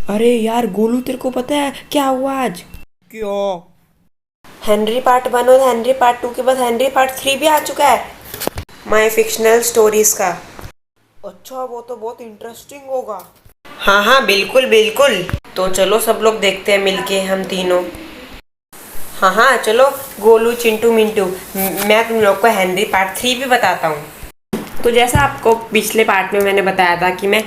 अरे यार गोलू, तेरे को पता है क्या हुआ आज? क्या? हेनरी पार्ट 1 और हेनरी पार्ट 2 के बाद हेनरी पार्ट 3 भी आ चुका है माई फिक्शनल स्टोरीज का। अच्छा, वो तो बहुत इंटरेस्टिंग होगा। हाँ हाँ, बिल्कुल बिल्कुल। तो चलो सब लोग देखते हैं मिलके, हम तीनों। हाँ हाँ चलो। गोलू, चिंटू, मिंटू, मैं तुम लोग को हेनरी पार्ट 3 भी बताता हूँ। तो जैसा आपको पिछले पार्ट में मैंने बताया था कि मैं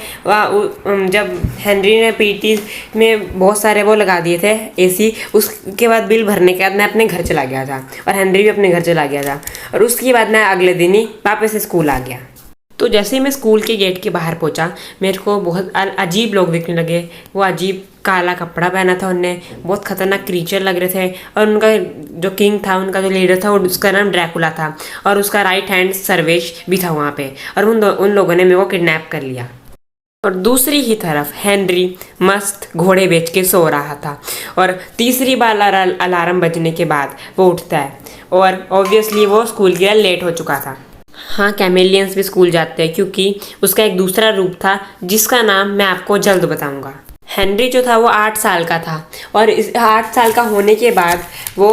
जब हेनरी ने पीटी में बहुत सारे वो लगा दिए थे एसी, उसके बाद बिल भरने के बाद मैं अपने घर चला गया था और हेनरी भी अपने घर चला गया था। और उसके बाद मैं अगले दिन ही वापस से स्कूल आ गया। तो जैसे ही मैं स्कूल के गेट के बाहर पहुंचा, मेरे को बहुत अजीब लोग दिखने लगे। वो अजीब काला कपड़ा पहना था उनने, बहुत खतरनाक क्रीचर लग रहे थे। और उनका जो किंग था, उनका जो लीडर था, उसका नाम ड्रैकुला था। और उसका राइट हैंड सर्वेश भी था वहाँ पे। और उन लोगों ने मेरे को किडनैप कर लिया। और दूसरी ही तरफ हेनरी मस्त घोड़े बेच के सो रहा था। और तीसरी बार अलार्म बजने के बाद वो उठता है और ऑब्वियसली वो स्कूल के लिए लेट हो चुका था। हाँ, कैमेलियंस भी स्कूल जाते हैं क्योंकि उसका एक दूसरा रूप था जिसका नाम मैं आपको जल्द बताऊंगा। हेनरी जो था वो 8 साल का था और इस 8 साल का होने के बाद वो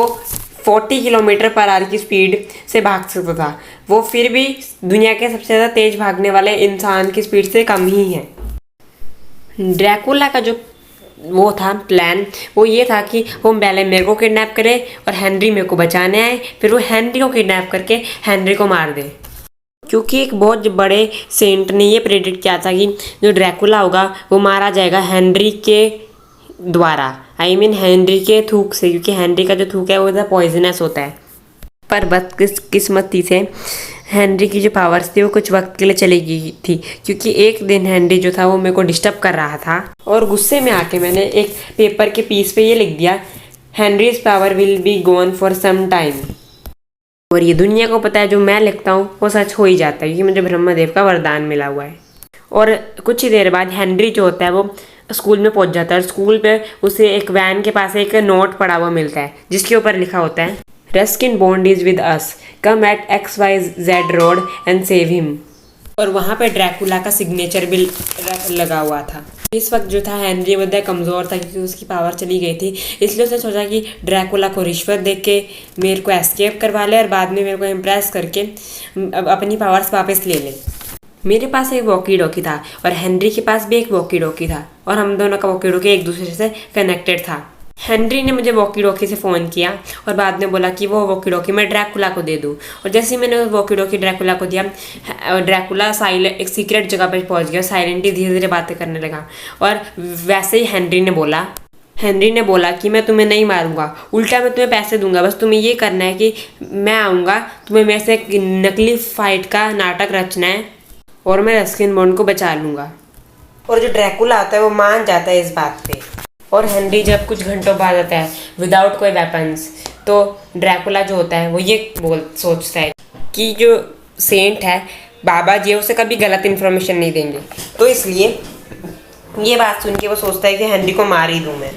40 किलोमीटर पर आवर की स्पीड से भाग सकता था। वो फिर भी दुनिया के सबसे ज़्यादा तेज भागने वाले इंसान की स्पीड से कम ही है। ड्रैकुला का जो वो था प्लान, वो ये था कि वो पहले मेरे को किडनैप करे और हेनरी मेरे को बचाने आए, फिर वो हेनरी को किडनैप करके हेनरी को मार दे। क्योंकि एक बहुत बड़े सेंट ने ये प्रेडिक्ट किया था कि जो ड्रैकुला होगा वो मारा जाएगा हेनरी के द्वारा। हेनरी के थूक से, क्योंकि हेनरी का जो थूक है वो पॉइजनस होता है। पर बदकिस्मती से हेनरी की जो पावर्स थी वो कुछ वक्त के लिए चली गई थी, क्योंकि एक दिन हेनरी जो था वो मेरे को डिस्टर्ब कर रहा था और गुस्से में आके मैंने एक पेपर के पीस पे ये लिख दिया, Henry's power will be gone for some time. और ये दुनिया को पता है जो मैं लिखता हूँ वो सच हो ही जाता है, क्योंकि मुझे ब्रह्मदेव का वरदान मिला हुआ है। और कुछ ही देर बाद हेनरी जो होता है वो स्कूल में पहुंच जाता है और स्कूल पे उसे एक वैन के पास एक नोट पड़ा हुआ मिलता है जिसके ऊपर लिखा होता है, Ruskin Bond is with us, come at XYZ road and save him. और वहाँ पे ड्रैकुला का सिग्नेचर भी लगा हुआ था। इस वक्त जो था हेनरी बड़ा कमज़ोर था क्योंकि उसकी पावर चली गई थी, इसलिए उसने सोचा कि ड्रैकुला को रिश्वत दे के मेरे को एस्केप करवा ले और बाद में मेरे को इम्प्रेस करके अपनी पावर्स वापस ले ले। मेरे पास एक वॉकी डॉकी था और हेनरी के पास भी एक वॉकी डॉकी था और हम दोनों का वॉकी डॉकी एक दूसरे से कनेक्टेड था। हेनरी ने मुझे वॉकी डॉकी से फ़ोन किया और बाद में बोला कि वो वॉकी डॉकी मैं ड्रैकुला को दे दूँ। और जैसे ही मैंने वॉकी डॉकी ड्रैकुला को दिया, ड्रैकुला एक सीक्रेट जगह पर पहुंच गया, साइलेंटली धीरे धीरे बातें करने लगा। और वैसे ही हेनरी ने बोला कि मैं तुम्हें नहीं मारूंगा, उल्टा मैं तुम्हें पैसे दूंगा, बस तुम्हें ये करना है कि मैं आऊँगा, तुम्हें मेरे से एक नकली फाइट का नाटक रचना है और मैं रस्किन बॉन्ड को बचा लूँगा। और जो ड्रैकुला आता है वो मान जाता है इस बात पे। और हेनरी जब कुछ घंटों बाद आता है विदाउट कोई वेपन्स, तो ड्रैकुला जो होता है वो ये सोचता है कि जो सेंट है बाबा जी उसे कभी गलत इन्फॉर्मेशन नहीं देंगे, तो इसलिए ये बात सुन के वो सोचता है कि हेनरी को मार ही दूँ मैं।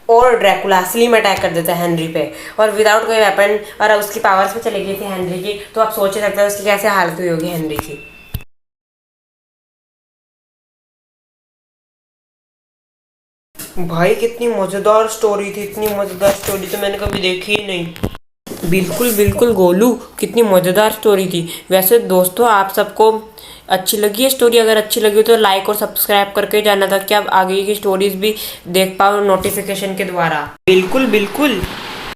और ड्रैकुला असली में अटैक कर देता है हेनरी पे और विदाउट कोई वेपन, और उसकी पावर्स पे चली गई थी हेनरी की, तो आप सोच सकते हैं उसकी कैसे हालत हुई होगी हेनरी की। भाई कितनी मज़ेदार स्टोरी थी, इतनी मज़ेदार स्टोरी तो मैंने कभी देखी ही नहीं। बिल्कुल बिल्कुल गोलू, कितनी मज़ेदार स्टोरी थी। वैसे दोस्तों, आप सबको अच्छी लगी है स्टोरी? अगर अच्छी लगी तो लाइक और सब्सक्राइब करके जाना ताकि आप आगे की स्टोरीज भी देख पाओ नोटिफिकेशन के द्वारा। बिल्कुल बिल्कुल।